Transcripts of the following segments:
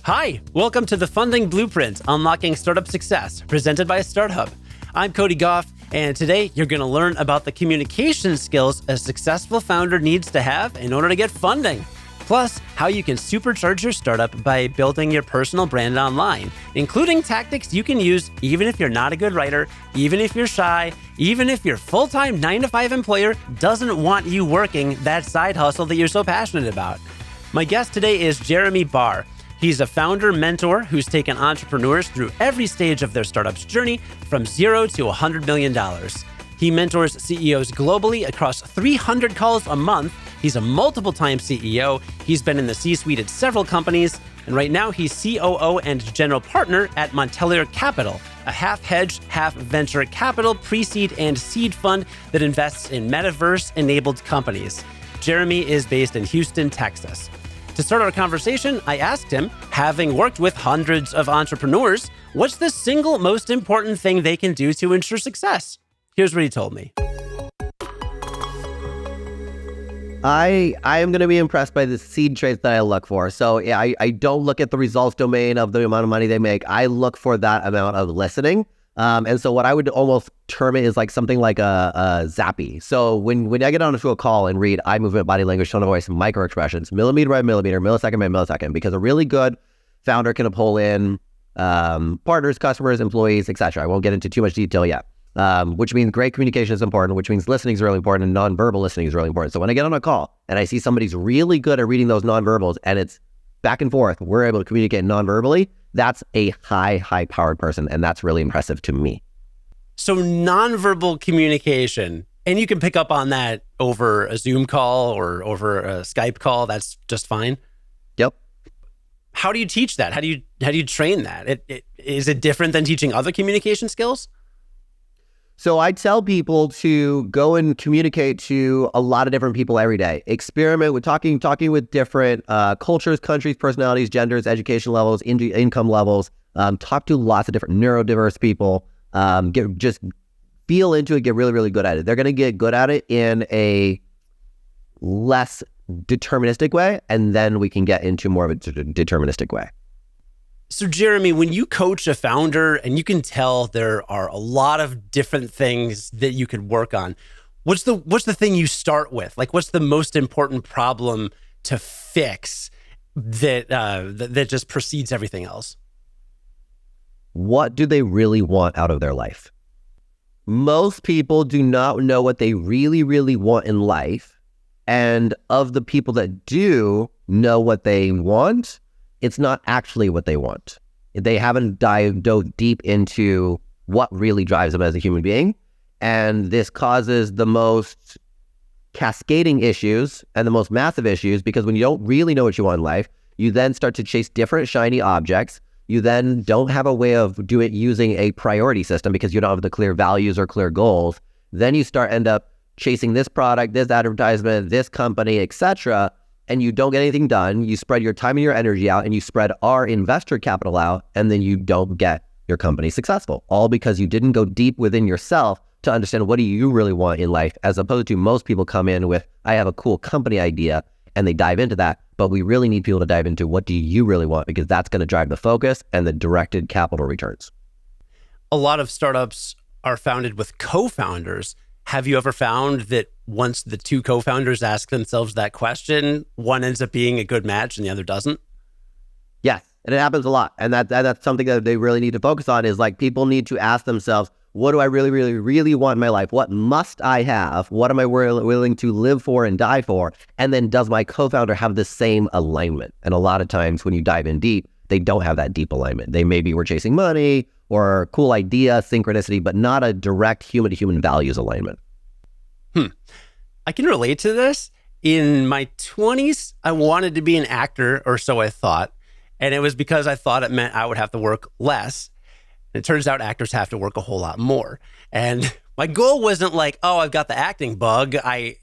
Hi, welcome to the Funding Blueprint, Unlocking Startup Success, presented by StartHub. I'm Cody Goff, and today you're going to learn about the communication skills a successful founder needs to have in order to get funding. Plus, how you can supercharge your startup by building your personal brand online, including tactics you can use even if you're not a good writer, even if you're shy, even if your full-time 9-to-5 employer doesn't want you working that side hustle that you're so passionate about. My guest today is Jeremy Barr. He's a founder mentor who's taken entrepreneurs through every stage of their startup's journey from zero to $100 million. He mentors CEOs globally across 300 calls a month. He's a multiple-time CEO. He's been in the C-suite at several companies. And right now, he's COO and general partner at Montelier Capital, a half-hedge, half-venture capital pre-seed and seed fund that invests in metaverse-enabled companies. Jeremy is based in Houston, Texas. To start our conversation, I asked him, having worked with hundreds of entrepreneurs, what's the single most important thing they can do to ensure success? Here's what he told me. I am going to be impressed by the seed traits that I look for. So yeah, I don't look at the results domain of the amount of money they make. I look for that amount of listening. And so what I would almost term it is like something like a zappy. So when I get onto a call and read eye movement, body language, tone of voice, micro expressions, millimeter by millimeter, millisecond by millisecond, because a really good founder can pull in partners, customers, employees, etc. I won't get into too much detail yet. Which means great communication is important, which means listening is really important, and nonverbal listening is really important. So when I get on a call and I see somebody's really good at reading those nonverbals and it's back and forth, we're able to communicate nonverbally, that's a high-powered person, and that's really impressive to me. So nonverbal communication, and you can pick up on that over a Zoom call or over a Skype call, that's just fine? Yep. How do you teach that? How do you train that? Is it different than teaching other communication skills? So I tell people to go and communicate to a lot of different people every day. Experiment with talking with different cultures, countries, personalities, genders, education levels, income levels. Talk to lots of different neurodiverse people. Just feel into it, get really, really good at it. They're going to get good at it in a less deterministic way, and then we can get into more of a deterministic way. So Jeremy, when you coach a founder and you can tell there are a lot of different things that you could work on, what's the thing you start with? Like, what's the most important problem to fix that just precedes everything else? What do they really want out of their life? Most people do not know what they really, really want in life. And of the people that do know what they want, it's not actually what they want. They haven't dove deep into what really drives them as a human being. And this causes the most cascading issues and the most massive issues, because when you don't really know what you want in life, you then start to chase different shiny objects. You then don't have a way of using a priority system because you don't have the clear values or clear goals. Then you end up chasing this product, this advertisement, this company, etc., and you don't get anything done. You spread your time and your energy out, and you spread our investor capital out, and then you don't get your company successful, all because you didn't go deep within yourself to understand what do you really want in life, as opposed to most people come in with, I have a cool company idea, and they dive into that. But we really need people to dive into what do you really want, because that's going to drive the focus and the directed capital returns. A lot of startups are founded with co-founders. Have you ever found that once the two co-founders ask themselves that question, one ends up being a good match and the other doesn't? Yes, and it happens a lot. And that's something that they really need to focus on, is like people need to ask themselves, what do I really, really, really want in my life? What must I have? What am I willing to live for and die for? And then does my co-founder have the same alignment? And a lot of times when you dive in deep, they don't have that deep alignment. They maybe were chasing money or cool idea, synchronicity, but not a direct human-to-human values alignment. I can relate to this. In my 20s, I wanted to be an actor, or so I thought. And it was because I thought it meant I would have to work less. It turns out actors have to work a whole lot more. And my goal wasn't like, oh, I've got the acting bug. I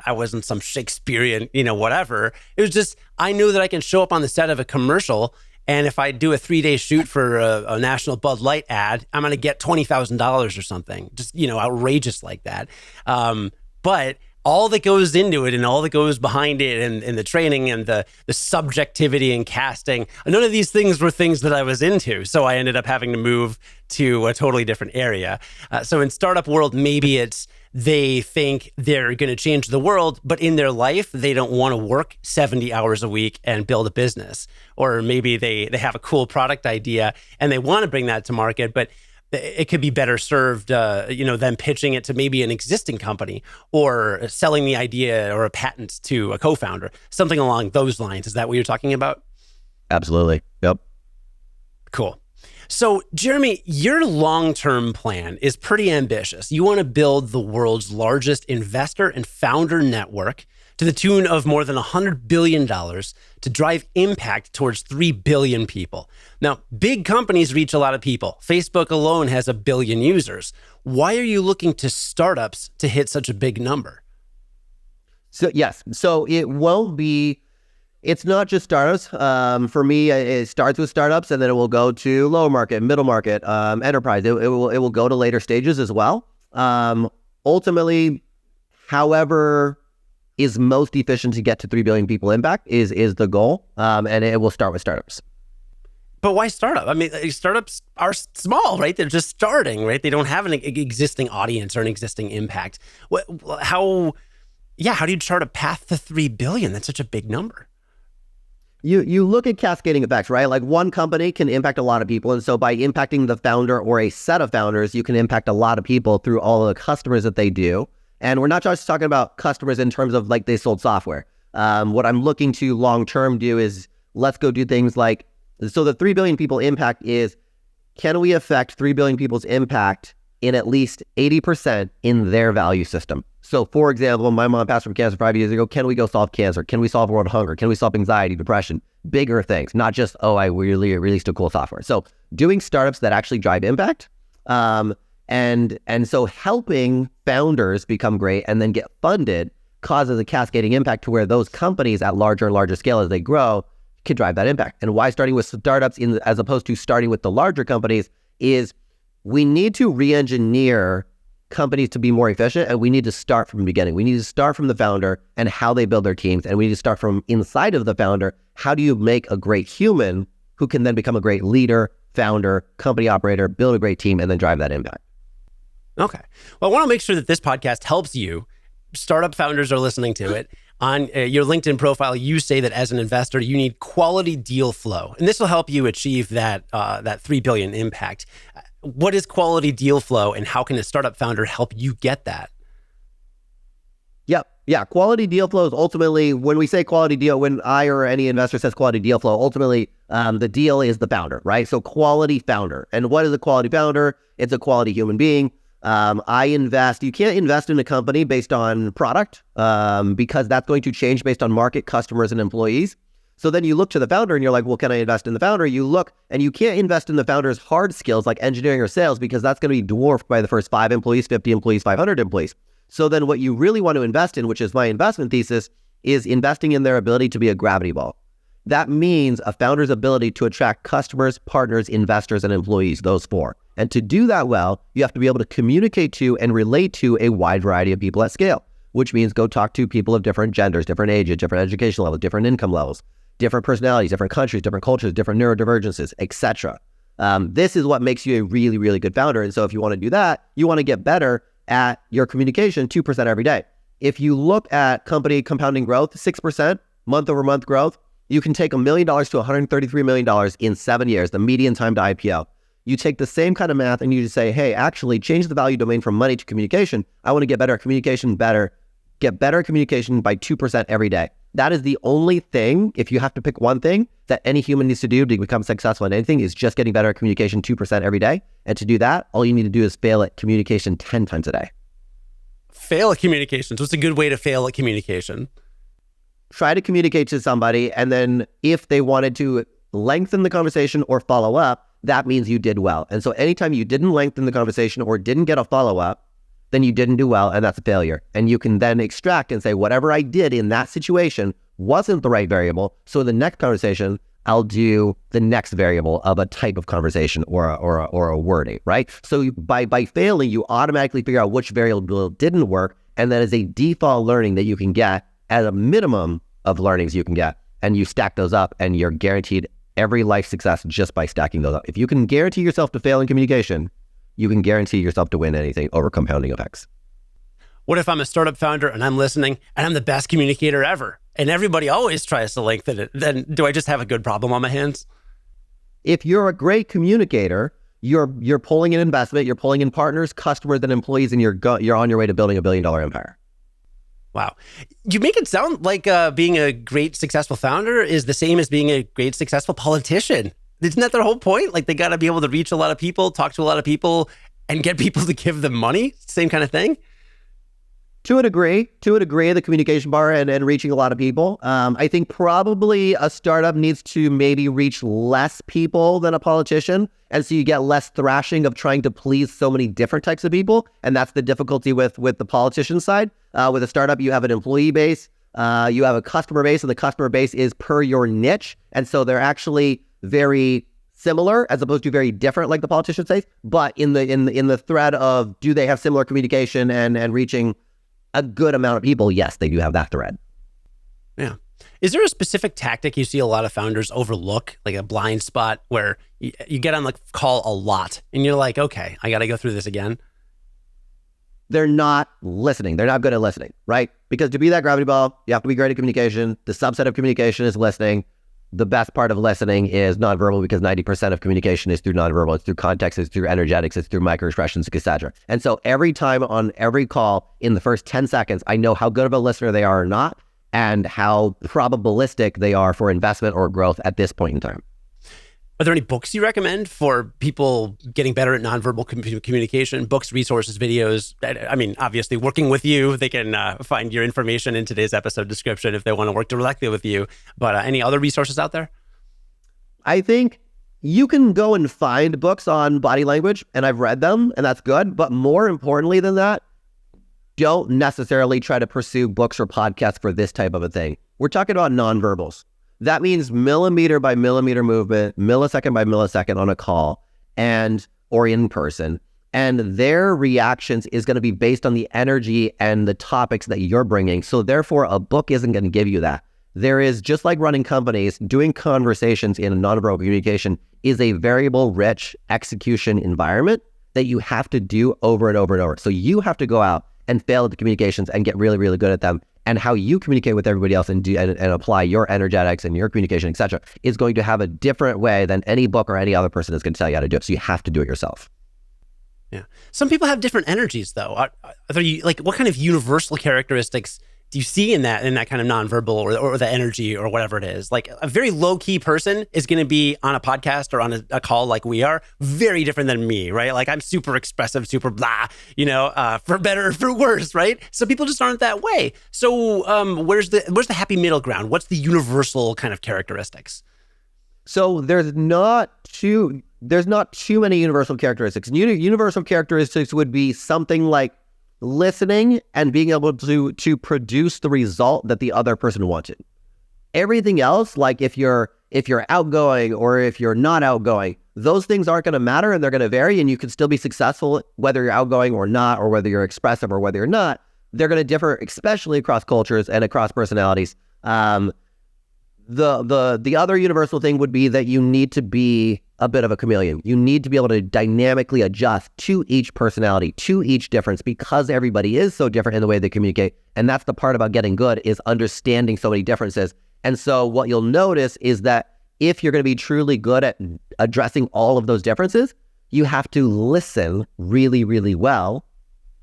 wasn't some Shakespearean, whatever. It was just, I knew that I can show up on the set of a commercial, and if I do a 3-day shoot for a National Bud Light ad, I'm going to get $20,000 or something, just, outrageous like that. But all that goes into it and all that goes behind it and the training and the subjectivity and casting. None of these things were things that I was into. So I ended up having to move to a totally different area. So in startup world, maybe it's they think they're going to change the world, but in their life, they don't want to work 70 hours a week and build a business. Or maybe they have a cool product idea and they want to bring that to market, but it could be better served, than pitching it to maybe an existing company or selling the idea or a patent to a co-founder, something along those lines. Is that what you're talking about? Absolutely. Yep. Cool. So, Jeremy, your long-term plan is pretty ambitious. You want to build the world's largest investor and founder network to the tune of more than $100 billion to drive impact towards 3 billion people. Now, big companies reach a lot of people. Facebook alone has 1 billion users. Why are you looking to startups to hit such a big number? So yes, so it's not just startups. For me, it starts with startups and then it will go to lower market, middle market, enterprise. It will go to later stages as well. Ultimately, however is most efficient to get to 3 billion people impact is the goal. And it will start with startups. But why startup? I mean, startups are small, right? They're just starting, right? They don't have an existing audience or an existing impact. How do you chart a path to 3 billion? That's such a big number. You look at cascading effects, right? Like one company can impact a lot of people. And so by impacting the founder or a set of founders, you can impact a lot of people through all of the customers that they do. And we're not just talking about customers in terms of like they sold software. What I'm looking to long-term do is let's go do things like, so the 3 billion people impact is, can we affect 3 billion people's impact in at least 80% in their value system? So for example, my mom passed from cancer 5 years ago. Can we go solve cancer? Can we solve world hunger? Can we solve anxiety, depression? Bigger things, not just, I really released a cool software. So doing startups that actually drive impact, and so helping founders become great and then get funded causes a cascading impact to where those companies at larger and larger scale as they grow can drive that impact. And why starting with startups as opposed to starting with the larger companies is we need to re-engineer companies to be more efficient, and we need to start from the beginning. We need to start from the founder and how they build their teams, and we need to start from inside of the founder. How do you make a great human who can then become a great leader, founder, company operator, build a great team, and then drive that impact? Okay. Well, I want to make sure that this podcast helps you. Startup founders are listening to it. On your LinkedIn profile, you say that as an investor, you need quality deal flow, and this will help you achieve that 3 billion impact. What is quality deal flow, and how can a startup founder help you get that? Yeah. Quality deal flow is ultimately, when we say quality deal, when I or any investor says quality deal flow, ultimately the deal is the founder, right? So quality founder. And what is a quality founder? It's a quality human being. You can't invest in a company based on product because that's going to change based on market, customers, and employees. So then you look to the founder and you're like, well, can I invest in the founder? You look and you can't invest in the founder's hard skills like engineering or sales because that's going to be dwarfed by the first 5 employees, 50 employees, 500 employees. So then what you really want to invest in, which is my investment thesis, is investing in their ability to be a gravity ball. That means a founder's ability to attract customers, partners, investors, and employees, those 4. And to do that well, you have to be able to communicate to and relate to a wide variety of people at scale, which means go talk to people of different genders, different ages, different education levels, different income levels, different personalities, different countries, different cultures, different neurodivergences, etc. This is what makes you a really, really good founder. And so if you want to do that, you want to get better at your communication 2% every day. If you look at company compounding growth, 6% month over month growth, you can take $1 million to $133 million in 7 years, the median time to IPO. You take the same kind of math and you just say, hey, actually change the value domain from money to communication. I want to get better at communication, get better at communication by 2% every day. That is the only thing, if you have to pick one thing that any human needs to do to become successful in anything, is just getting better at communication 2% every day. And to do that, all you need to do is fail at communication 10 times a day. Fail at communication. So what's a good way to fail at communication? Try to communicate to somebody, and then if they wanted to lengthen the conversation or follow up, that means you did well. And so anytime you didn't lengthen the conversation or didn't get a follow-up, then you didn't do well, and that's a failure. And you can then extract and say, whatever I did in that situation wasn't the right variable. So in the next conversation, I'll do the next variable of a type of conversation or a wording, right? So by failing, you automatically figure out which variable didn't work, And that is a default learning that you can get at a minimum of learnings you can get. And you stack those up and you're guaranteed every life success just by stacking those up. If you can guarantee yourself to fail in communication, you can guarantee yourself to win anything over compounding effects. What if I'm a startup founder and I'm listening and I'm the best communicator ever and everybody always tries to lengthen it? Then do I just have a good problem on my hands? If you're a great communicator, you're pulling in investment, you're pulling in partners, customers, and employees, and you're on your way to building $1 billion empire. Wow. You make it sound like being a great successful founder is the same as being a great successful politician. Isn't that their whole point? Like they got to be able to reach a lot of people, talk to a lot of people, and get people to give them money? Same kind of thing? To a degree, the communication bar and reaching a lot of people. I think probably a startup needs to maybe reach less people than a politician. And so you get less thrashing of trying to please so many different types of people. And that's the difficulty with the politician side. With a startup, you have an employee base, you have a customer base, and the customer base is per your niche. And so they're actually very similar as opposed to very different, like the politician says. But in the thread of do they have similar communication and reaching a good amount of people, yes, they do have that thread. Yeah. Is there a specific tactic you see a lot of founders overlook, like a blind spot where you get on the call a lot and you're like, okay, I got to go through this again? They're not listening. They're not good at listening, right? Because to be that gravity ball, you have to be great at communication. The subset of communication is listening. The best part of listening is nonverbal because 90% of communication is through nonverbal. It's through context, it's through energetics, it's through microexpressions, etc. And so every time on every call in the first 10 seconds, I know how good of a listener they are or not, and how probabilistic they are for investment or growth at this point in time. Are there any books you recommend for people getting better at nonverbal communication? Books, resources, videos? I mean, obviously, working with you, they can find your information in today's episode description if they want to work directly with you. But any other resources out there? I think you can go and find books on body language, and I've read them, and that's good. But more importantly than that, don't necessarily try to pursue books or podcasts for this type of a thing. We're talking about nonverbals. That means millimeter by millimeter movement, millisecond by millisecond on a call or in person. And their reactions is going to be based on the energy and the topics that you're bringing. So therefore, a book isn't going to give you that. There is, just like running companies, doing conversations in a nonverbal communication is a variable rich execution environment that you have to do over and over and over. So you have to go out and fail at the communications and get really, really good at them. And how you communicate with everybody else and apply your energetics and your communication, et cetera, is going to have a different way than any book or any other person is going to tell you how to do it. So you have to do it yourself. Yeah. Some people have different energies, though. Are you, like, what kind of universal characteristics do you see in that kind of nonverbal or the energy or whatever it is? Like a very low key person is going to be on a podcast or on a call like we are, very different than me, right? Like I'm super expressive, super blah, for better or for worse, right? So people just aren't that way. So where's the happy middle ground? What's the universal kind of characteristics? So there's not too many universal characteristics. Universal characteristics would be something like listening and being able to produce the result that the other person wanted. Everything else, like if you're outgoing or if you're not outgoing, those things aren't going to matter and they're going to vary, and you can still be successful whether you're outgoing or not, or whether you're expressive or whether you're not. They're going to differ, especially across cultures and across personalities. The other universal thing would be that you need to be a bit of a chameleon. You need to be able to dynamically adjust to each personality, to each difference, because everybody is so different in the way they communicate. And that's the part about getting good, is understanding so many differences. And so what you'll notice is that if you're going to be truly good at addressing all of those differences, you have to listen really, really well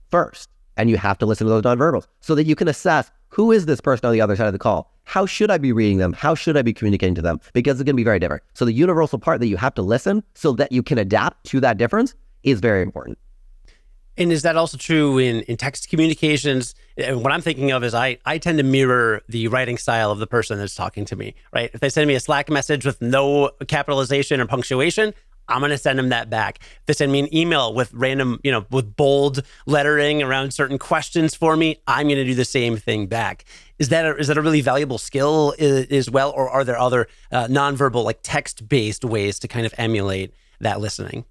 first. And you have to listen to those nonverbals so that you can assess, who is this person on the other side of the call? How should I be reading them? How should I be communicating to them? Because it's going to be very different. So the universal part that you have to listen so that you can adapt to that difference is very important. And is that also true in text communications? And what I'm thinking of is I tend to mirror the writing style of the person that's talking to me, right? If they send me a Slack message with no capitalization or punctuation, I'm going to send them that back. If they send me an email with random, with bold lettering around certain questions for me, I'm going to do the same thing back. Is that a really valuable skill as well? Or are there other nonverbal, like text-based ways to kind of emulate that listening?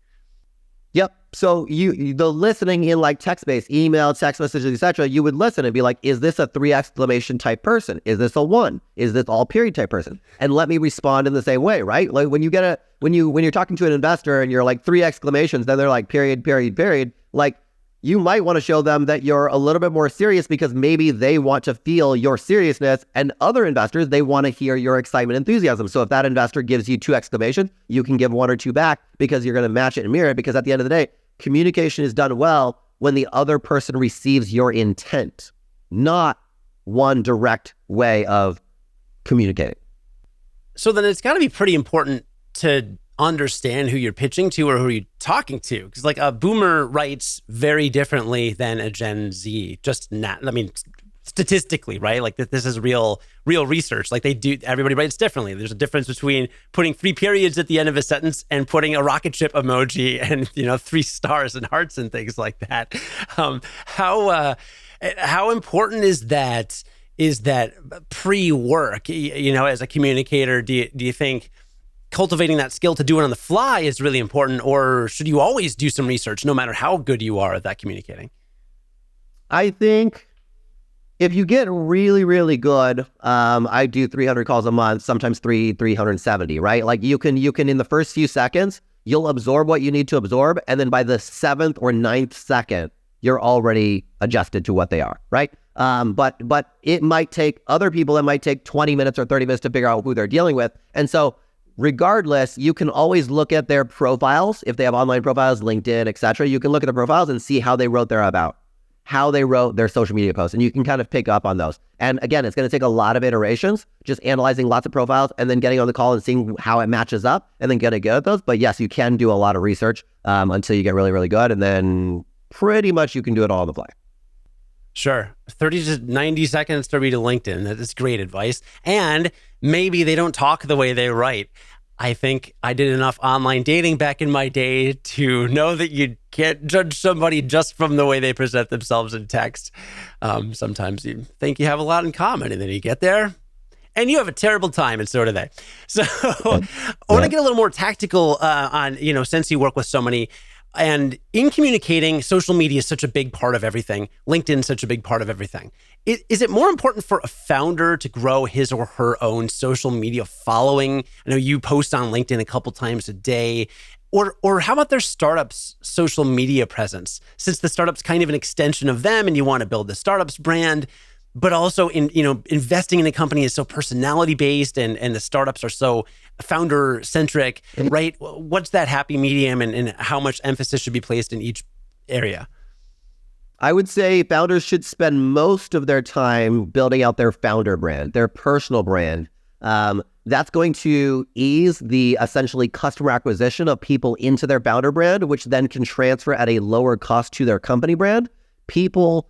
Yep. So the listening in like text-based, email, text messages, etc., you would listen and be like, is this a 3 exclamation type person? Is this a 1? Is this all period type person? And let me respond in the same way, right? Like when you're talking to an investor and you're like 3 exclamations, then they're like period, period, period. Like you might want to show them that you're a little bit more serious because maybe they want to feel your seriousness, and other investors, they want to hear your excitement, enthusiasm. So if that investor gives you 2 exclamations, you can give 1 or 2 back because you're going to match it and mirror it, because at the end of the day, communication is done well when the other person receives your intent, not one direct way of communicating. So then it's got to be pretty important to understand who you're pitching to or who you're talking to. Because like a boomer writes very differently than a Gen Z, statistically, right? Like this is real research. Like everybody writes differently. There's a difference between putting 3 periods at the end of a sentence and putting a rocket ship emoji and 3 stars and hearts and things like that. How important is that pre-work, as a communicator? Do you think cultivating that skill to do it on the fly is really important, or should you always do some research no matter how good you are at that communicating? I think if you get really, really good, I do 300 calls a month, sometimes 370, right? Like you can in the first few seconds, you'll absorb what you need to absorb. And then by the 7th or 9th second, you're already adjusted to what they are, right? But it might take other people, it might take 20 minutes or 30 minutes to figure out who they're dealing with. And so regardless, you can always look at their profiles. If they have online profiles, LinkedIn, etc., you can look at the profiles and see how they wrote their about, how they wrote their social media posts, and you can kind of pick up on those. And again, it's going to take a lot of iterations, just analyzing lots of profiles and then getting on the call and seeing how it matches up and then getting good at those. But yes, you can do a lot of research until you get really, really good. And then pretty much you can do it all on the fly. Sure. 30 to 90 seconds to read a LinkedIn. That is great advice. And maybe they don't talk the way they write. I think I did enough online dating back in my day to know that you can't judge somebody just from the way they present themselves in text. Sometimes you think you have a lot in common, and then you get there and you have a terrible time, and so do they. So I want to get a little more tactical on, since you work with so many. And in communicating, social media is such a big part of everything. LinkedIn is such a big part of everything. Is it more important for a founder to grow his or her own social media following? I know you post on LinkedIn a couple times a day. Or how about their startup's social media presence? Since the startup's kind of an extension of them and you want to build the startup's brand, but also investing in a company is so personality based and the startups are so founder centric, right? What's that happy medium and how much emphasis should be placed in each area? I would say founders should spend most of their time building out their founder brand, their personal brand. That's going to ease the essentially customer acquisition of people into their founder brand, which then can transfer at a lower cost to their company brand. People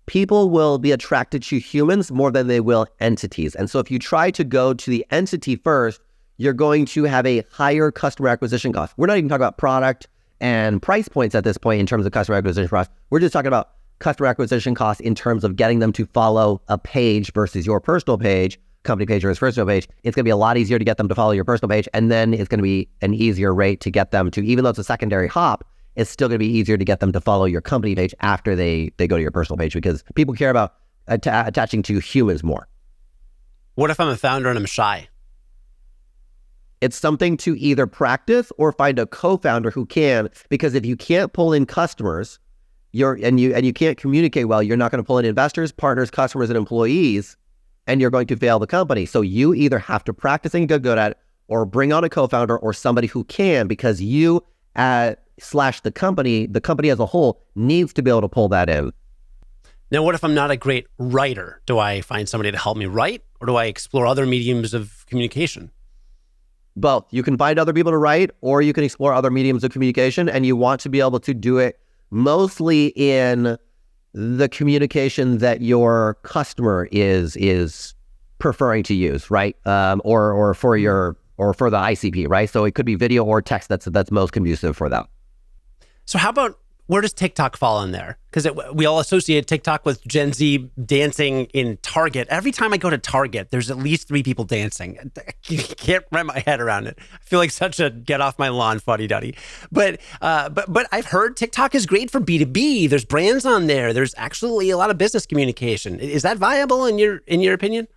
will be attracted to humans more than they will entities. And so if you try to go to the entity first, you're going to have a higher customer acquisition cost. We're not even talking about product and price points at this point in terms of customer acquisition cost. We're just talking about customer acquisition costs in terms of getting them to follow a page versus your personal page, company page versus personal page. It's going to be a lot easier to get them to follow your personal page. And then it's going to be an easier rate to get them to, even though it's a secondary hop, it's still going to be easier to get them to follow your company page after they go to your personal page, because people care about attaching to humans more. What if I'm a founder and I'm shy? It's something to either practice or find a co-founder who can, because if you can't pull in customers, you can't communicate well, you're not going to pull in investors, partners, customers, and employees, and you're going to fail the company. So you either have to practice and get good at it, or bring on a co-founder or somebody who can, because you slash the company as a whole needs to be able to pull that in. Now, what if I'm not a great writer? Do I find somebody to help me write, or do I explore other mediums of communication? Both. You can find other people to write, or you can explore other mediums of communication, and you want to be able to do it mostly in the communication that your customer is preferring to use, right? Or for the ICP, right? So it could be video or text that's most conducive for them. So how about where does TikTok fall in there? Because we all associate TikTok with Gen Z dancing in Target. Every time I go to Target, there's at least 3 people dancing. I can't wrap my head around it. I feel like such a get off my lawn fuddy-duddy. But I've heard TikTok is great for B2B. There's brands on there. There's actually a lot of business communication. Is that viable in your opinion?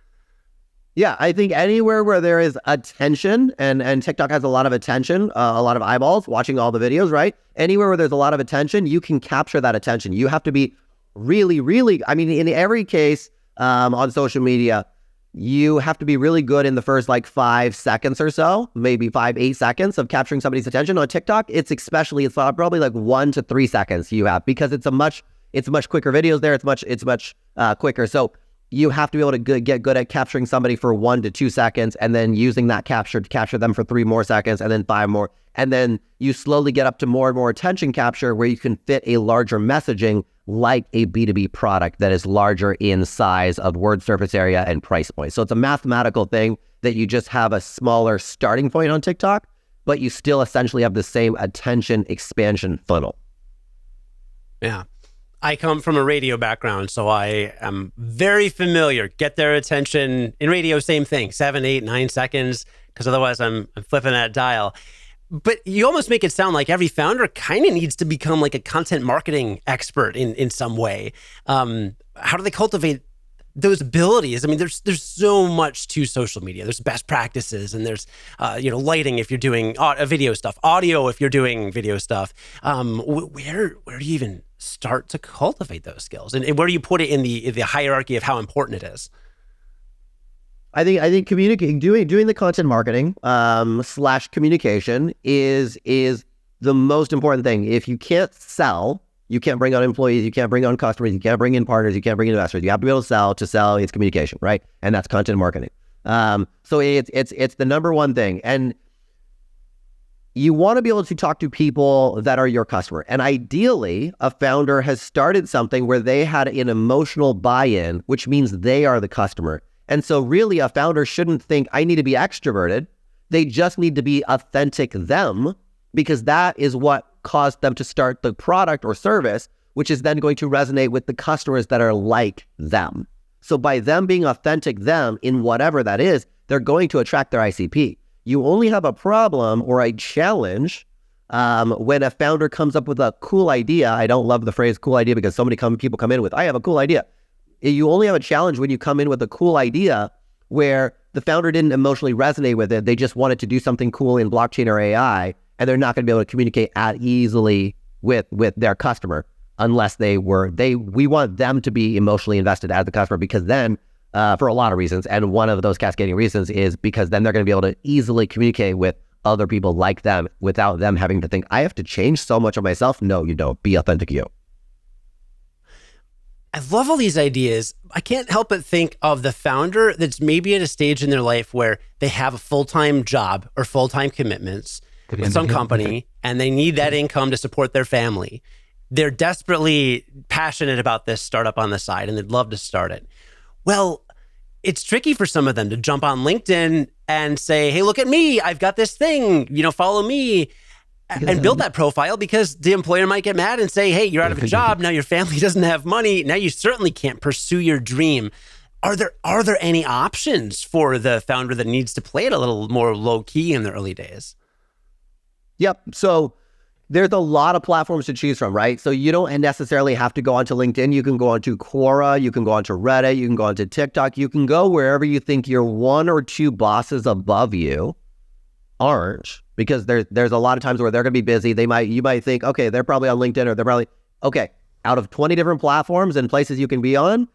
Yeah, I think anywhere where there is attention, and TikTok has a lot of attention, a lot of eyeballs watching all the videos, right? Anywhere where there's a lot of attention, you can capture that attention. You have to be really, really, I mean, in every case on social media, you have to be really good in the first like 5 seconds or so, maybe 5-8 seconds of capturing somebody's attention. On TikTok, it's probably like 1 to 3 seconds you have, because it's much quicker videos there. It's much quicker. So you have to be able to get good at capturing somebody for 1 to 2 seconds, and then using that capture to capture them for 3 more seconds, and then 5 more. And then you slowly get up to more and more attention capture, where you can fit a larger messaging like a B2B product that is larger in size of word surface area and price point. So it's a mathematical thing that you just have a smaller starting point on TikTok, but you still essentially have the same attention expansion funnel. Yeah. I come from a radio background, so I am very familiar. Get their attention. In radio, same thing, 7, 8, 9 seconds, because otherwise I'm flipping that dial. But you almost make it sound like every founder kind of needs to become like a content marketing expert in some way. How do they cultivate those abilities? I mean, there's so much to social media. There's best practices, and there's lighting if you're doing video stuff, audio if you're doing video stuff. Where do you even start to cultivate those skills, and where do you put it in the hierarchy of how important it is? I think communicating, doing the content marketing / communication is the most important thing. If you can't sell, you can't bring on employees, you can't bring on customers, you can't bring in partners, you can't bring in investors. You have to be able to sell. To sell, it's communication, right? And that's content marketing. So it's the number one thing. And you want to be able to talk to people that are your customer. And ideally, a founder has started something where they had an emotional buy-in, which means they are the customer. And so really, a founder shouldn't think, I need to be extroverted. They just need to be authentic them, because that is what caused them to start the product or service, which is then going to resonate with the customers that are like them. So by them being authentic them in whatever that is, they're going to attract their ICP. You only have a problem or a challenge when a founder comes up with a cool idea. I don't love the phrase cool idea, because so many people come in with, I have a cool idea. You only have a challenge when you come in with a cool idea where the founder didn't emotionally resonate with it. They just wanted to do something cool in blockchain or AI, and they're not going to be able to communicate as easily with their customer unless we want them to be emotionally invested as the customer, because then for a lot of reasons, and one of those cascading reasons is because then they're going to be able to easily communicate with other people like them without them having to think, I have to change so much of myself. No, you don't. Be authentic you. I love all these ideas. I can't help but think of the founder that's maybe at a stage in their life where they have a full-time job or full-time commitments with some company, and they need that income to support their family. They're desperately passionate about this startup on the side, and they'd love to start it. Well, it's tricky for some of them to jump on LinkedIn and say, hey, look at me. I've got this thing, follow me. And build that profile, because the employer might get mad and say, hey, you're out of a job. Now your family doesn't have money. Now you certainly can't pursue your dream. Are there any options for the founder that needs to play it a little more low key in the early days? Yep. So there's a lot of platforms to choose from, right? So you don't necessarily have to go onto LinkedIn. You can go onto Quora, you can go onto Reddit, you can go onto TikTok. You can go wherever you think your 1 or 2 bosses above you aren't, because there's a lot of times where they're going to be busy. You might think, okay, they're probably on LinkedIn, or they're probably, okay, out of 20 different platforms and places you can be on,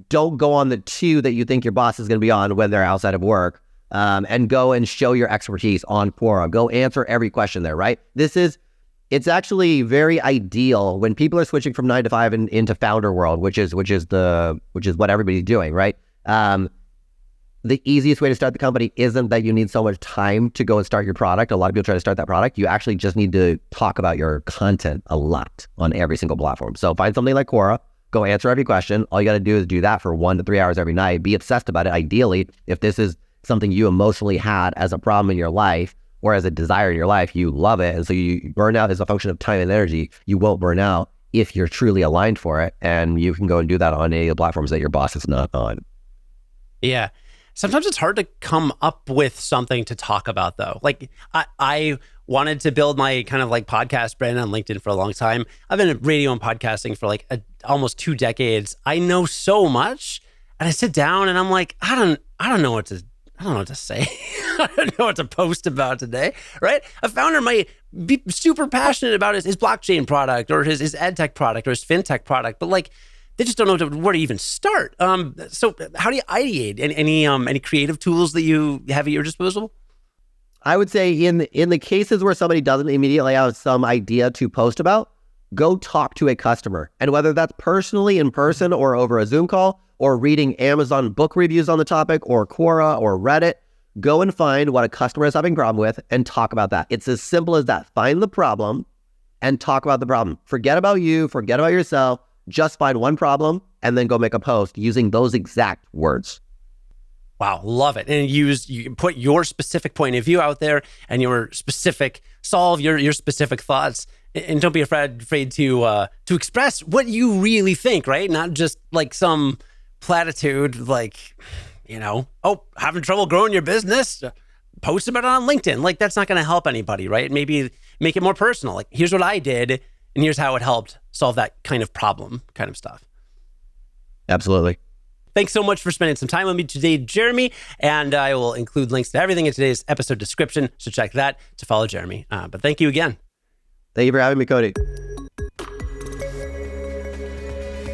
don't go on the 2 that you think your boss is going to be on when they're outside of work, and go and show your expertise on Quora. Go answer every question there, right? It's actually very ideal when people are switching from 9 to 5 into founder world, which is what everybody's doing, right? The easiest way to start the company isn't that you need so much time to go and start your product. A lot of people try to start that product. You actually just need to talk about your content a lot on every single platform. So find something like Quora, go answer every question. All you got to do is do that for 1 to 3 hours every night. Be obsessed about it. Ideally, if this is something you emotionally had as a problem in your life, or as a desire in your life, you love it. And so burnout is a function of time and energy. You won't burn out if you're truly aligned for it. And you can go and do that on any of the platforms that your boss is not on. Yeah. Sometimes it's hard to come up with something to talk about, though. Like I wanted to build my kind of like podcast brand on LinkedIn for a long time. I've been in radio and podcasting for like almost 2 decades. I know so much, and I sit down and I'm like, I don't know what to say. I don't know what to post about today, right? A founder might be super passionate about his blockchain product or his ed tech product or his fintech product, but like, they just don't know where to even start. So how do you ideate? Any creative tools that you have at your disposal? I would say in the cases where somebody doesn't immediately have some idea to post about, go talk to a customer. And whether that's personally in person or over a Zoom call or reading Amazon book reviews on the topic or Quora or Reddit, go and find what a customer is having a problem with and talk about that. It's as simple as that. Find the problem and talk about the problem. Forget about you, forget about yourself. Just find one problem and then go make a post using those exact words. Wow, love it. And you put your specific point of view out there and your specific solve your specific thoughts, and don't be afraid to express what you really think, right? Not just like some platitude like, having trouble growing your business, post about it on LinkedIn. Like, that's not going to help anybody, right? Maybe make it more personal. Like, here's what I did and here's how it helped solve that kind of problem, kind of stuff. Absolutely. Thanks so much for spending some time with me today, Jeremy. And I will include links to everything in today's episode description. So check that to follow Jeremy. But thank you again. Thank you for having me, Cody.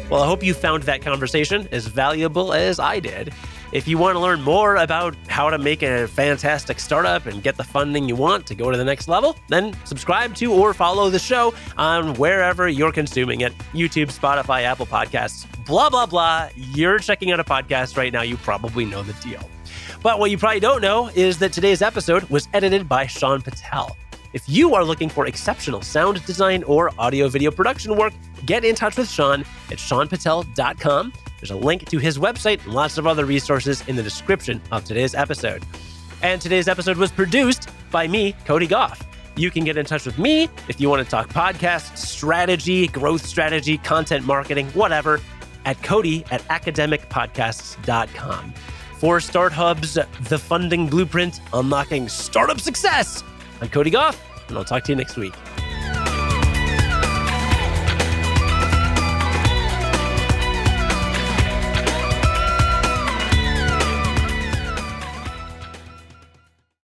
Well, I hope you found that conversation as valuable as I did. If you want to learn more about how to make a fantastic startup and get the funding you want to go to the next level, then subscribe to or follow the show on wherever you're consuming it. YouTube, Spotify, Apple Podcasts, blah, blah, blah. You're checking out a podcast right now. You probably know the deal. But what you probably don't know is that today's episode was edited by Sean Patel. If you are looking for exceptional sound design or audio video production work, get in touch with Sean at seanpatel.com. There's a link to his website and lots of other resources in the description of today's episode. And today's episode was produced by me, Cody Goff. You can get in touch with me if you want to talk podcasts, strategy, growth strategy, content marketing, whatever, at cody@academicpodcasts.com. For StartHub's The Funding Blueprint, Unlocking Startup Success, I'm Cody Goff, and I'll talk to you next week.